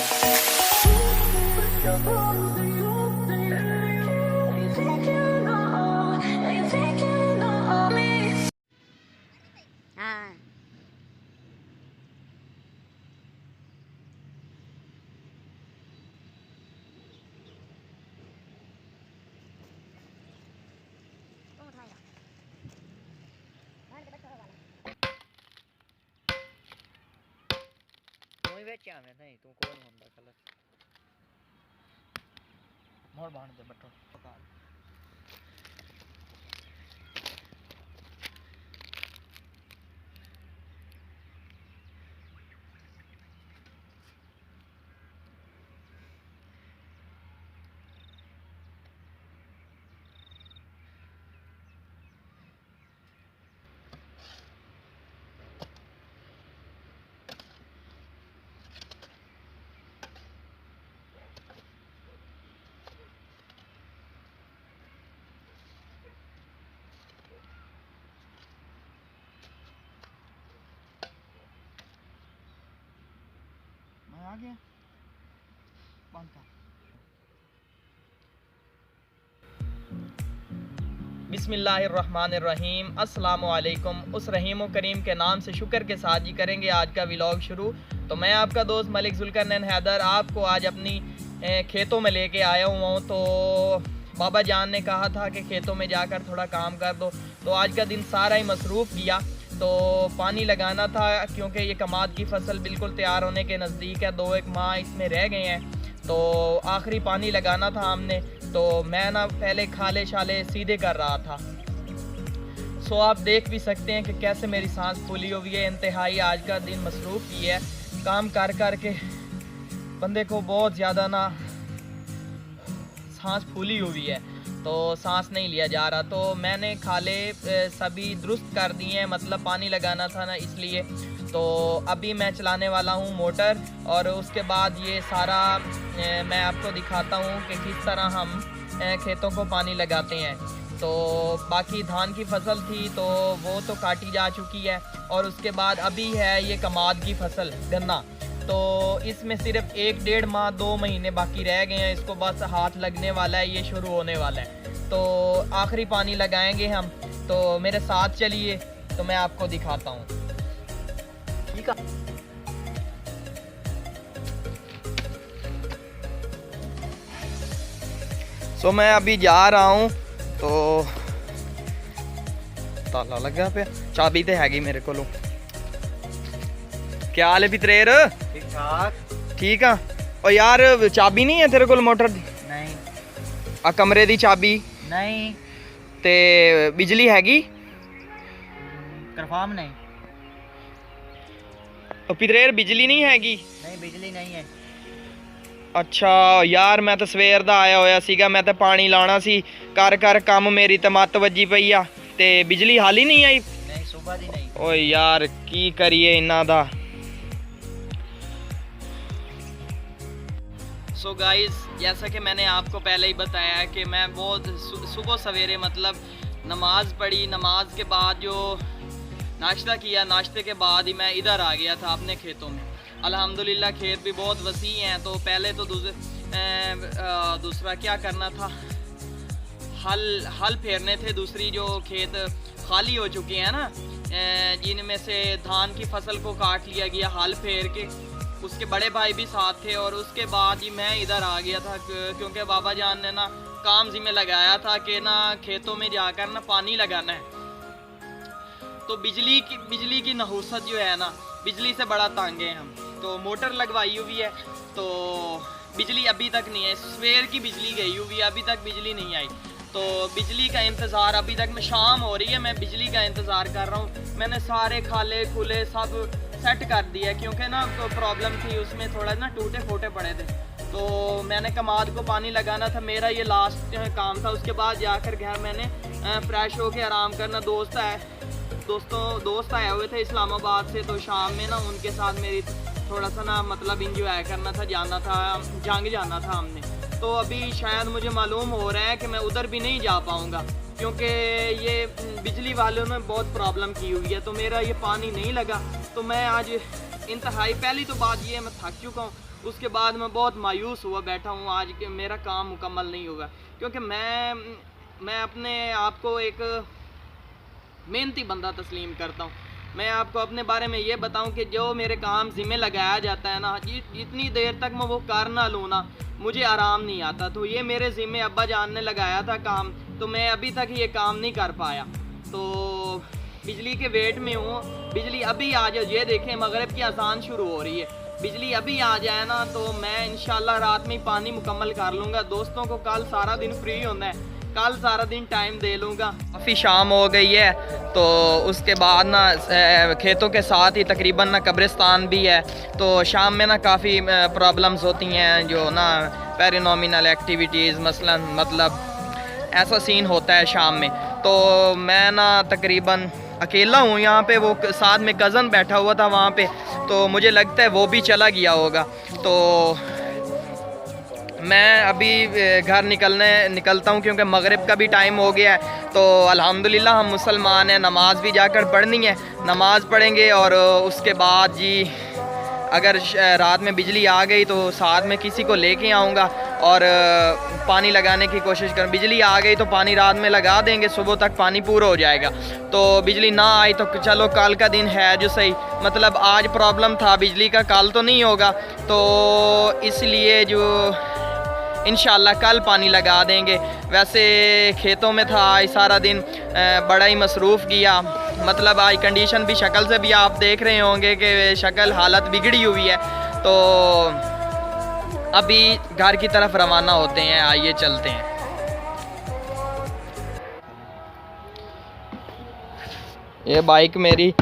हाँ कौन उठाएगा? तू ही बेचा मैं नहीं तू कौन होंदा कलर मोर बांध दे बटन पका मैं आ गया बंद कर। बिस्मिल्लाहिर्रहमानिर्रहीम अस्सलामुअलैकुम। उस रहीम व करीम के नाम से शुक्र के साथ ही करेंगे आज का व्लॉग शुरू। तो मैं आपका दोस्त मलिक जुल्करनैन हैदर आपको आज अपनी खेतों में लेके आया हुआ हूँ। तो बाबा जान ने कहा था कि खेतों में जाकर थोड़ा काम कर दो, तो आज का दिन सारा ही मसरूफ़ किया। तो पानी लगाना था क्योंकि ये कमाद की फसल बिल्कुल तैयार होने के नज़दीक है, 2-1 माह इसमें रह गए हैं। तो आखिरी पानी लगाना था हमने, तो मैं ना पहले खाले शाले सीधे कर रहा था। सो आप देख भी सकते हैं कि कैसे मेरी सांस फूली हुई है। इंतहाई आज का दिन मसरूफ़ की है, काम कर कर के बंदे को बहुत ज़्यादा ना सांस फूली हुई है, तो सांस नहीं लिया जा रहा। तो मैंने खाले सभी दुरुस्त कर दिए हैं, मतलब पानी लगाना था ना इसलिए। तो अभी मैं चलाने वाला हूँ मोटर, और उसके बाद ये सारा मैं आपको दिखाता हूँ कि किस तरह हम खेतों को पानी लगाते हैं। तो बाकी धान की फसल थी तो वो तो काटी जा चुकी है, और उसके बाद अभी है ये कमाद की फसल गन्ना। तो इसमें सिर्फ 1-1.5 माह 2 महीने बाकी रह गए हैं, इसको बस हाथ लगने वाला है, ये शुरू होने वाला है। तो आखिरी पानी लगाएंगे हम, तो मेरे साथ चलिए तो मैं आपको दिखाता हूँ। ठीक है, तो मैं अभी जा रहा हूँ। तो ताला लगा पे, चाबी तो हैगी मेरे को। क्या हाल है पितरेर? ठीक ठाक ठीक है। और यार चाबी नहीं है तेरे को मोटर दी? नहीं आ कमरे दी चाबी नहीं ते बिजली हैगी? कंफर्म नहीं तो पितरेर बिजली नहीं हैगी? नहीं बिजली नहीं है। अच्छा यार मैं तो सवेर दा आया होया सीगा, मैं तो पानी लाना सी कर कर काम, मेरी तो मत वजी पई आ ते बिजली हाल ही नहीं आई। नहीं सुबह दी नहीं। ओए यार की करिए इन्ना दा। सो गाइस, जैसा कि मैंने आपको पहले ही बताया है कि मैं बहुत सुबह सवेरे मतलब नमाज पढ़ी, नमाज के बाद जो नाश्ता किया, नाश्ते के बाद ही मैं इधर आ गया था अपने खेतों में। अल्हम्दुलिल्लाह खेत भी बहुत वसी हैं। तो पहले तो दूसरा क्या करना था, हल फेरने थे। दूसरी जो खेत खाली हो चुके हैं ना, जिनमें से धान की फसल को काट लिया गया हल फेर के, उसके बड़े भाई भी साथ थे। और उसके बाद ही मैं इधर आ गया था क्योंकि बाबा जान ने ना काम जिम्मे लगाया था कि ना खेतों में जाकर ना पानी लगाना है। तो बिजली की नहुसत जो है ना, बिजली से बड़ा तंग है हम। तो मोटर लगवाई हुई है, तो बिजली अभी तक नहीं है। सवेर की बिजली गई हुई है, अभी तक बिजली नहीं आई। तो बिजली का इंतज़ार अभी तक, मैं शाम हो रही है, मैं बिजली का इंतज़ार कर रहा हूँ। मैंने सारे खाले खुले सब सेट कर दिया क्योंकि ना तो प्रॉब्लम थी उसमें, थोड़ा ना टूटे फूटे पड़े थे। तो मैंने कमाद को पानी लगाना था, मेरा ये लास्ट काम था। उसके बाद जाकर घर मैंने फ्रेश होके आराम करना। दोस्त आए हुए थे इस्लामाबाद से, तो शाम में ना उनके साथ मेरी थोड़ा सा ना मतलब इंजॉय करना था, जाना था, जंग जाना था हमने। तो अभी शायद मुझे मालूम हो रहा है कि मैं उधर भी नहीं जा पाऊँगा क्योंकि ये बिजली वालों ने बहुत प्रॉब्लम की हुई है। तो मेरा ये पानी नहीं लगा। तो मैं आज इंतहाई, पहली तो बात ये मैं थक चुका हूँ, उसके बाद मैं बहुत मायूस हुआ बैठा हूँ आज कि मेरा काम मुकम्मल नहीं होगा, क्योंकि मैं अपने आप को एक मेहनती बंदा तस्लीम करता हूँ। मैं आपको अपने बारे में ये बताऊं कि जो मेरे काम ज़िम्मे लगाया जाता है ना, जितनी देर तक मैं वो कर ना लूँ ना, मुझे आराम नहीं आता। तो ये मेरे ज़िम्मे अब्बा जान ने लगाया था काम, तो मैं अभी तक ये काम नहीं कर पाया। तो बिजली के वेट में हूँ, बिजली अभी आ जाए। ये देखें मगरिब की अज़ान शुरू हो रही है, बिजली अभी आ जाए ना तो मैं इंशाल्लाह रात में ही पानी मुकम्मल कर लूँगा। दोस्तों को कल सारा दिन फ्री होना है, कल सारा दिन टाइम दे लूँगा। काफ़ी शाम हो गई है, तो उसके बाद ना खेतों के साथ ही तकरीबन ना कब्रिस्तान भी है, तो शाम में ना काफ़ी प्रॉब्लम्स होती हैं, जो ना पैरानॉर्मल एक्टिविटीज़ मसलन मतलब ऐसा सीन होता है शाम में। तो मैं ना तकरीबन अकेला हूँ यहाँ पे, वो साथ में कज़न बैठा हुआ था वहाँ पे, तो मुझे लगता है वो भी चला गया होगा। तो मैं अभी घर निकलता हूँ, क्योंकि मगरिब का भी टाइम हो गया है। तो अल्हम्दुलिल्लाह हम मुसलमान हैं, नमाज़ भी जाकर पढ़नी है, नमाज़ पढ़ेंगे। और उसके बाद जी अगर रात में बिजली आ गई तो साथ में किसी को लेके आऊँगा और पानी लगाने की कोशिश कर। बिजली आ गई तो पानी रात में लगा देंगे, सुबह तक पानी पूरा हो जाएगा। तो बिजली ना आई तो चलो कल का दिन है जो सही, मतलब आज प्रॉब्लम था बिजली का, कल तो नहीं होगा। तो इसलिए जो इंशाल्लाह कल पानी लगा देंगे। वैसे खेतों में था आज सारा दिन, बड़ा ही मसरूफ़ किया, मतलब आज कंडीशन भी शक्ल से भी आप देख रहे होंगे कि शक्ल हालत बिगड़ी हुई है। तो अभी घर की तरफ रवाना होते हैं, आइए चलते हैं। ये बाइक मेरी